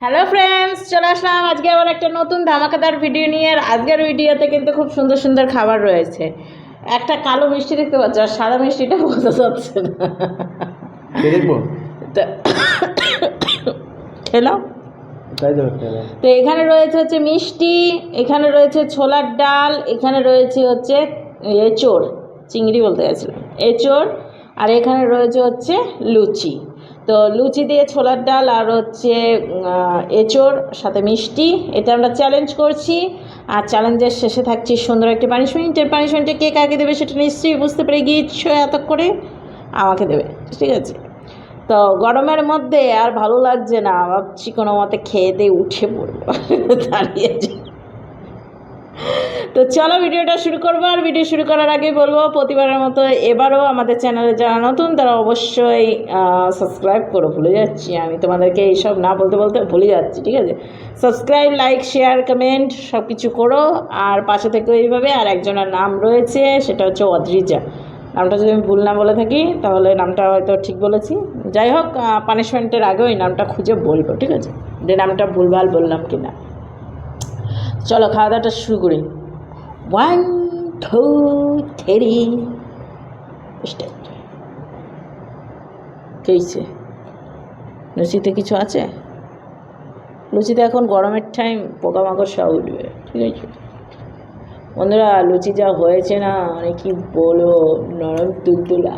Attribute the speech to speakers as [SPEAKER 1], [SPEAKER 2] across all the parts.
[SPEAKER 1] Hello friends, চলে আসলাম আজকে আবার একটা নতুন ধামাকাদার ভিডিও নিয়ে। আর আজকের ভিডিওতে কিন্তু খুব সুন্দর সুন্দর খাবার রয়েছে। একটা কালো মিষ্টি দেখতে পাচ্ছ, আর সাদা মিষ্টিটা বোঝা যাচ্ছে না।
[SPEAKER 2] দেখবো
[SPEAKER 1] তো খেলাম।
[SPEAKER 2] তাই তো
[SPEAKER 1] তো এখানে রয়েছে হচ্ছে মিষ্টি, এখানে রয়েছে ছোলার ডাল, এখানে রয়েছে হচ্ছে এঁচোড়, চিংড়ি বলতে গেছিলাম, এঁচোড়, আর এখানে রয়েছে হচ্ছে লুচি। তো লুচি দিয়ে ছোলার ডাল আর হচ্ছে এঁচোড় সাথে মিষ্টি, এটা আমরা চ্যালেঞ্জ করছি। আর চ্যালেঞ্জের শেষে থাকছি সুন্দর একটি পানিশমেন্টের। পানিশমেন্টে কে কাকে দেবে সেটা নিশ্চয়ই বুঝতে পেরে গিয়েছো এত করে, আমাকে দেবে, ঠিক আছে? তো গরমের মধ্যে আর ভালো লাগছে না, ভাবছি কোনো মতে খেয়ে দিয়ে উঠে পড়বো, দাঁড়িয়েছি। তো চলো ভিডিওটা শুরু করবো। আর ভিডিও শুরু করার আগেই বলবো, প্রতিবারের মতো এবারও আমাদের চ্যানেলে যারা নতুন তারা অবশ্যই সাবস্ক্রাইব করো। ভুলে যাচ্ছি আমি তোমাদেরকে এইসব না বলতে বলতে ভুলে যাচ্ছি, ঠিক আছে? সাবস্ক্রাইব, লাইক, শেয়ার, কমেন্ট সব কিছু করো। আর পাশে থেকে এইভাবে আর একজনের নাম রয়েছে, সেটা হচ্ছে অদ্রিজা। নামটা যদি আমি ভুল না বলে থাকি তাহলে নামটা হয়তো ঠিক বলেছি। যাই হোক, পানিশমেন্টের আগে ওই নামটা খুঁজে বলবো, ঠিক আছে, যে নামটা ভুলভাল বললাম কি না। চলো খাওয়া দাওয়াটা শুরু করি। 1 2 3 স্টার্ট। কেছে লুচিতে কিছু আছে? লুচিতে এখন গরমের টাইম, পোকামাকড় সব উঠবে, ঠিক আছে বন্ধুরা? লুচি যা হয়েছে না, মানে কি বলবো, নরম তুলতুলা।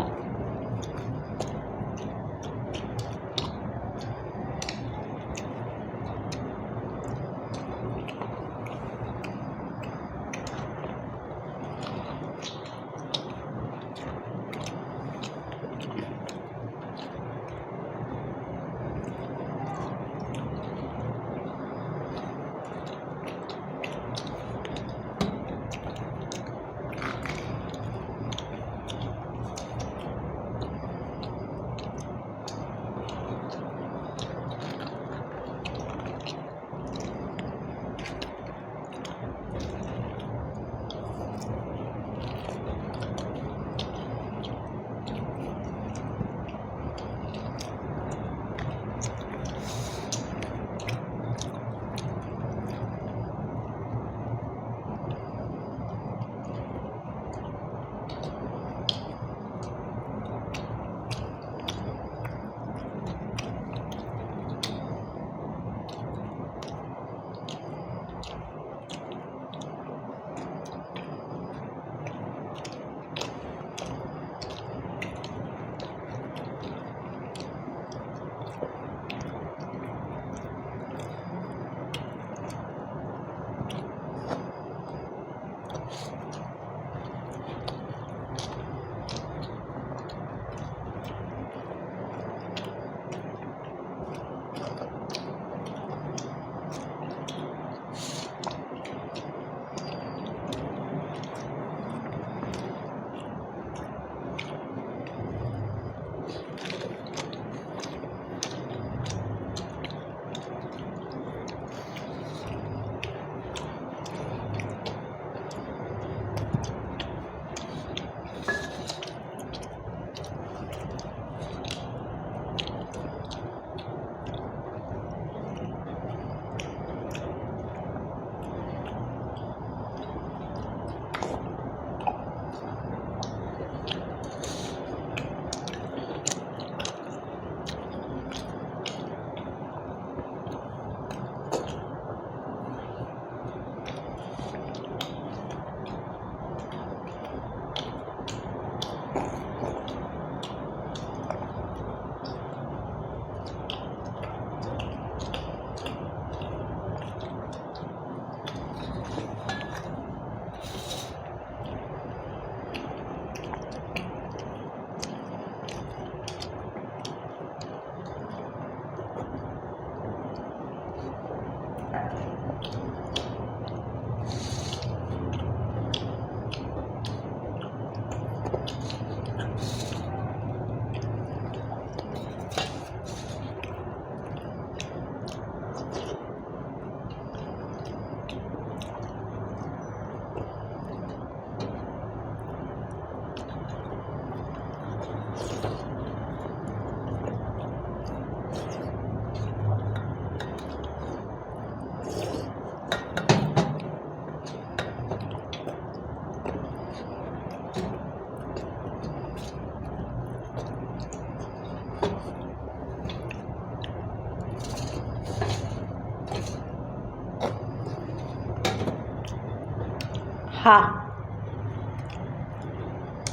[SPEAKER 1] হা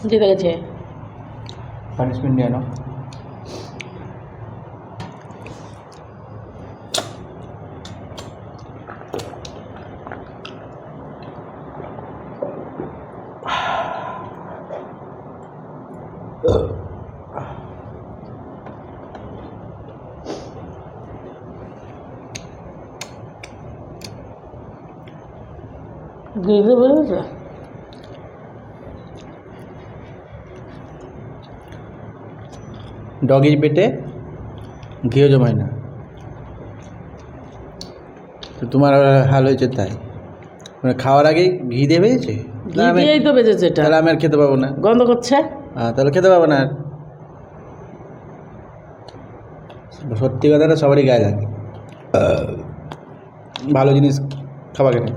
[SPEAKER 1] জিতে গেছে।
[SPEAKER 2] পানিশমেন্ট নিয়ে নাও।
[SPEAKER 1] জিতে পেরেছে।
[SPEAKER 2] ডগির পেটে ঘিও জমায় না, তো তোমার হাল হয়েছে তাই। মানে খাওয়ার আগে ঘি দিয়ে বেজেছে,
[SPEAKER 1] ঘি দিয়েই তো বেজেছে এটা।
[SPEAKER 2] তাহলে আমি আর খেতে পাবো না।
[SPEAKER 1] গন্ধ করছে।
[SPEAKER 2] তাহলে খেতে পাবো না আর। সত্যি কথাটা সবারই গায়ে লাগে, ভালো জিনিস খাওয়া কেন।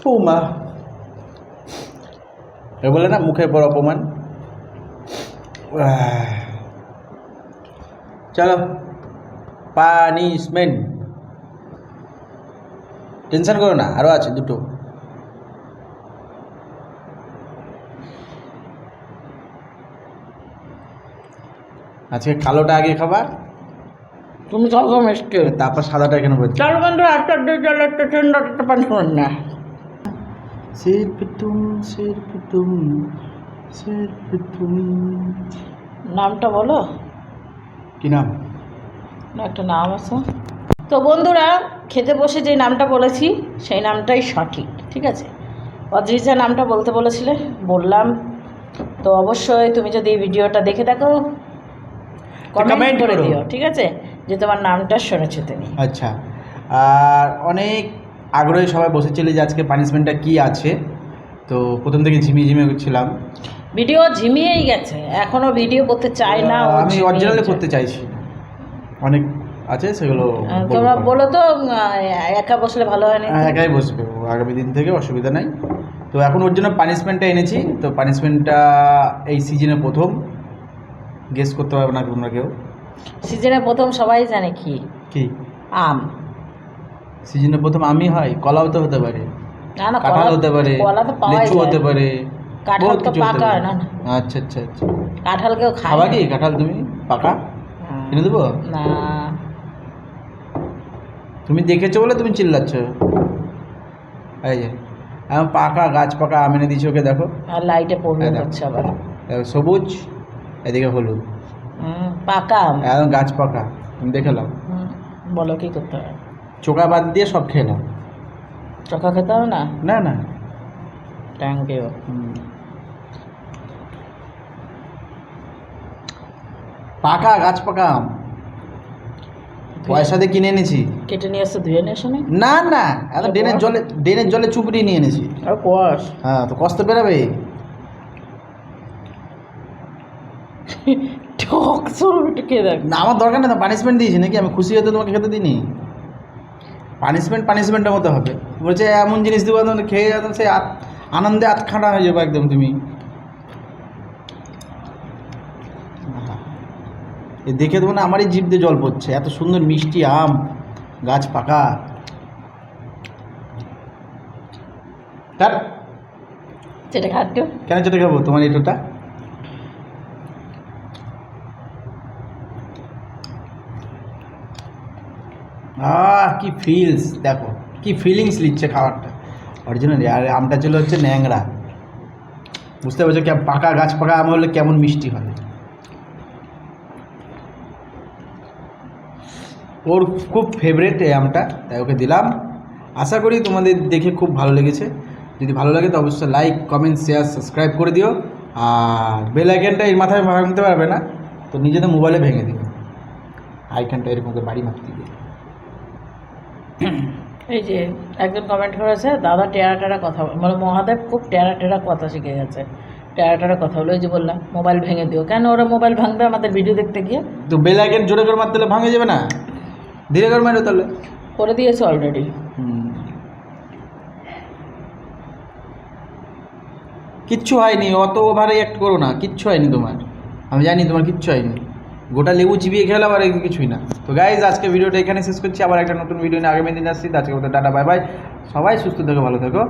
[SPEAKER 2] ও মা, এ বলে না মুখের পর অপমান। চলো পানিশমেন্ট, টেনশন করো না, আরও আছে দুটো। আজকে কালোটা আগে খাবা,
[SPEAKER 1] তুমি সব মিষ্টি।
[SPEAKER 2] তারপর সাদাটা কেন বলছো?
[SPEAKER 1] চল বন্ধু, একটা দুই জল একটা ঠান্ডা একটা পানি শোন না।
[SPEAKER 2] सिर्फ तुम, सिर्फ तुम, सिर्फ तुम।
[SPEAKER 1] নামটা বলো।
[SPEAKER 2] কি নাম?
[SPEAKER 1] না, একটা নাম আছে। তো বন্ধুরা, খেতে বসে যে নামটা বলেছি সেই নামটাই সঠিক, ঠিক আছে। অদ্রিজা নামটা বলতে বলেছিলে, বললাম। তো অবশ্যই তুমি যদি এই ভিডিওটা দেখে থাকো কমেন্ট করে দিও, ঠিক আছে, যে তোমার নামটা শুনেছো তুমি।
[SPEAKER 2] আচ্ছা, আর অনেক আগ্রহে সবাই বসেছিলে যে আজকে পানিশমেন্টটা কি আছে। তো প্রথম থেকে ঝিমিয়ে ঝিমিয়ে করছিলাম।
[SPEAKER 1] ভিডিও ঝিমিয়েই গেছে, এখনো ভিডিও করতে চাই না। ও
[SPEAKER 2] আমি
[SPEAKER 1] ঝিমিয়ে
[SPEAKER 2] অরিজিনালি
[SPEAKER 1] যায়।
[SPEAKER 2] করতে চাইছি না, অনেক আছে সেগুলো বলবো
[SPEAKER 1] তোমরা
[SPEAKER 2] পরে।
[SPEAKER 1] বলো তো, একা বসলে ভালো হয় না?
[SPEAKER 2] হ্যাঁ, একাই বসবে ও, আগামী দিন থেকে অসুবিধা নাই। তো এখন ওর জন্য পানিশমেন্টটা এনেছি। তো পানিশমেন্টটা এই সিজনে প্রথম, গেস করতে পারবে না তোমরা কেউ।
[SPEAKER 1] সিজনে প্রথম সবাই জানে কি,
[SPEAKER 2] কি
[SPEAKER 1] আম।
[SPEAKER 2] সিজনে প্রথম আমি হয়, কলাও তো হতে পারে,
[SPEAKER 1] না না,
[SPEAKER 2] কাঁঠাল হতে পারে,
[SPEAKER 1] কলা তো পাওয়াই
[SPEAKER 2] লিচু হতে
[SPEAKER 1] যায়।
[SPEAKER 2] পারে,
[SPEAKER 1] কাঁঠাল
[SPEAKER 2] বহুত
[SPEAKER 1] তো
[SPEAKER 2] কিছু হতে
[SPEAKER 1] পাকা
[SPEAKER 2] পারে।
[SPEAKER 1] না না।
[SPEAKER 2] আচ্ছা আচ্ছা আচ্ছা,
[SPEAKER 1] কাঁঠাল কেউ খায়
[SPEAKER 2] খাবা
[SPEAKER 1] না।
[SPEAKER 2] কি কাঁঠাল তুমি পাকা? কিনে দেবো?
[SPEAKER 1] না,
[SPEAKER 2] তুমি দেখেছো বলে তুমি চিল্লাচ্ছ। এই যে এখন পাকা গাছ পাকা আম এনে দিয়েছি ওকে, দেখো।
[SPEAKER 1] আর লাইটে প্রবলেম
[SPEAKER 2] হ্যাঁ,
[SPEAKER 1] হচ্ছে আবার।
[SPEAKER 2] দেখো, সবুজ, এদিকে হলুদ,
[SPEAKER 1] পাকা আম।
[SPEAKER 2] এখন গাছ পাকা। তুমি দেখে নাও,
[SPEAKER 1] বলো কি করতে হবে?
[SPEAKER 2] চোকা বাদ দিয়ে সব খেয়ে নাও।
[SPEAKER 1] চোখা খেতে হবে না?
[SPEAKER 2] না না,
[SPEAKER 1] থ্যাংক ইউ।
[SPEAKER 2] পাকা গাছ পাকা আম, পয়সা দিয়ে কিনে এনেছি।
[SPEAKER 1] কেটে নিয়ে এসে ধুয়ে নিয়ে এসো নি?
[SPEAKER 2] না না, এত ড্রেনের জলে চুপড়িয়ে নিয়ে এনেছি।
[SPEAKER 1] আর কোয়াশ।
[SPEAKER 2] হ্যাঁ, তো কষ্ট বেরাবে।
[SPEAKER 1] টক সরবিটা খেয়ে দেখ।
[SPEAKER 2] না, আমার দরকার নেই, তো পানিশমেন্ট দিয়েছি নাকি, আমি খুশি হতে তোমাকে খেতে দিইনি। পানিশমেন্টের মতো হবে। বলছে এমন জিনিস দেবো তোমাকে খেয়ে যাবে, সে আনন্দে আতখানা হয়ে যাবো একদম তুমি। এ দেখে দেবো না, আমারই জিভ দিয়ে জল পড়ছে, এত সুন্দর মিষ্টি আম, গাছ পাকা। তার
[SPEAKER 1] সেটা খাদ্য।
[SPEAKER 2] কেন চেটে খাবো তোমার এটোটা? কি ফিলস, দেখো কি ফিলিংস নিচ্ছে খাবারটা অরিজিনালি। আর আমটা ছিল হচ্ছে ন্যাংরা, বুঝতে পারছো? পাকা গাছ পাকা আম হলে কেমন মিষ্টি হয়। ওর খুব ফেভারেট এই আমটা, তাই ওকে দিলাম। আশা করি তোমাদের দেখে খুব ভালো লেগেছে। যদি ভালো লাগে তো অবশ্যই লাইক কমেন্ট শেয়ার সাবস্ক্রাইব করে দিও। আর বেল আইকনটা এর মাথায় ভাঙতে পারবে না, তো নিজেদের মোবাইলে ভেঙে দিও আইকনটা, এরকম করে বাড়ি মারতে দিও।
[SPEAKER 1] এই যে একজন কমেন্ট করেছে, দাদা টেরা টেরা কথা মানে মহাদেব খুব টেরা টেরা কথা শিখে গেছে। টেরা টেরা কথা হলো, ওই যে বললাম মোবাইল ভেঙে দিও। কেন ওরা মোবাইল ভাঙবে আমাদের ভিডিও দেখতে গিয়ে?
[SPEAKER 2] তো বেল আইকন জোরে করে মারতে হলে ভাঙে যাবে না, ধীরে করে মারো তাহলে।
[SPEAKER 1] করে দিয়েছে অলরেডি।
[SPEAKER 2] কিচ্ছু হয়নি, অত ওভারে অ্যাক্ট করো না, কিচ্ছু হয়নি তোমার, আমি জানি তোমার কিচ্ছু হয়নি। গোটা লেবু চিবিয়ে খেলাম আর কিছুই না। তো গাইজ আজকে ভিডিওটা এখানে শেষ করছি, আবার একটা নতুন ভিডিও নিয়ে আগামী দিন আসছি। আজকে মতো টাটা বাই বাই, সবাই সুস্থ থেকো, ভালো থেকো,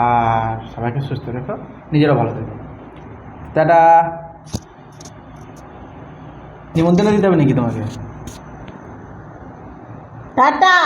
[SPEAKER 2] আর সবাইকে সুস্থ রেখো, নিজেরও ভালো থেকো, টাটা। নিমন্ত্রণ দিতে হবে নাকি তোমাকে?
[SPEAKER 1] টাটা।